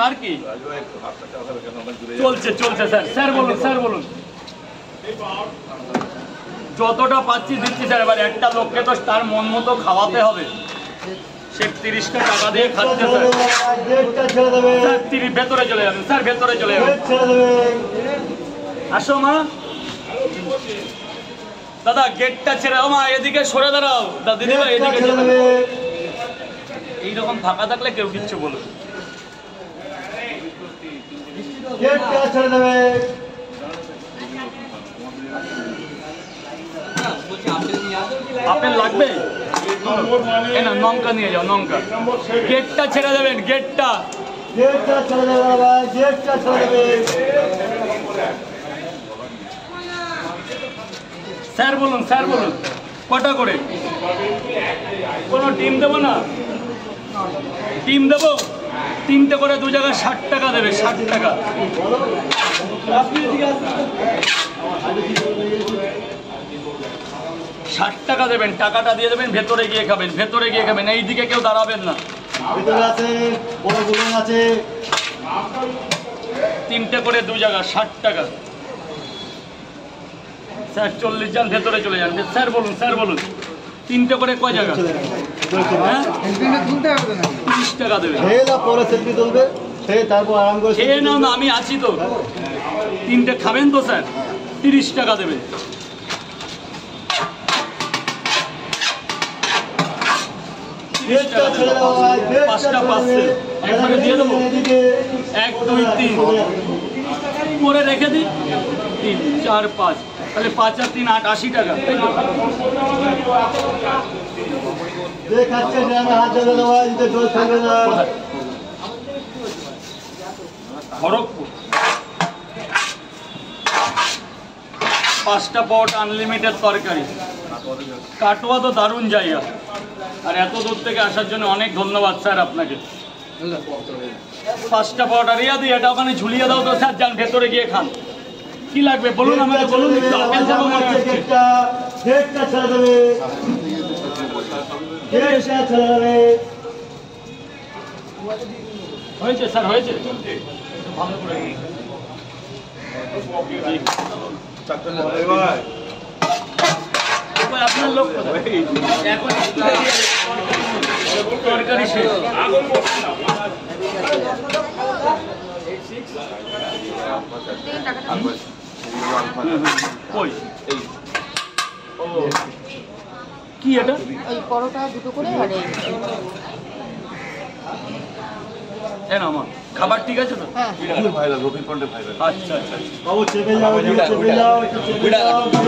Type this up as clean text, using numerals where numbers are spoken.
আর কি চলছে sir sir বলুন যতটা পাচ্ছি দিচ্ছি স্যার। এবার একটা লোককে তো তার মন মতো খাওয়াতে হবে। সে 30টা টাকা দিয়ে খাচ্ছে স্যার। ভেতরে চলে যাবেন স্যার, ভেতরে চলে যাবেন। আসো মা, দাদা গেটটা ছেড়ে মা, এদিকে সরে দাঁড়াও। দিদিভাই এদিকে এইরকম ফাঁকা থাকলে কেউ কিচ্ছু বলবে। আপেল লাগবে? লঙ্কা নিয়ে যাও, লঙ্কা। গেটটা ছেড়ে দেবেন, গেটটা ছেড়ে দেবেন। স্যার বলুন কটা করে? কোনো টিম দেবো না? টিম দেবো 3টে করে, 2 জায়গায় 60 টাকা দেবে, 60 টাকা। 60 টাকা দেবেন, টাকাটা দিয়ে দেবেন, ভেতরে গিয়ে খাবেন। এইদিকে কেউ দাঁড়াবেন না। 3টে করে 2 জায়গা 60 টাকা। স্যার 40 জন ভেতরে চলে যান। স্যার বলুন 3টে করে কয় জায়গা? 30 টাকা দেবে। খেয়ে নাও না, আমি আছি তো। 3টে খাবেন তো স্যার, 30 টাকা দেবে। পাঁচটা পাচ্ছে একবারে দিয়ে দেবো। 1 2 3 করে রেখে দিই। 3 4 5, তাহলে 5 আর 3 8, 80 টাকা। খড়গপুর 5টা পট আনলিমিটেড তরকারি। কাটোয়া তো দারুণ জায়গা। আর এত দূর থেকে আসার জন্য অনেক ধন্যবাদ স্যার আপনাকে। 5টা পট। আর এটা ওখানে ঝুলিয়ে দাও তো স্যার। যান ভেতরে গিয়ে খান। কি লাগবে বলুন আমাকে, বলুন। আপেল যাবো মনে হচ্ছে। হয়েছে স্যার, হয়েছে। ভালো করে আপনার লোক তরকারি শেষ। কি এটা? পরোটা 2টো করে। আমার খাবার ঠিক আছে তো? হ্যাঁ। আচ্ছা।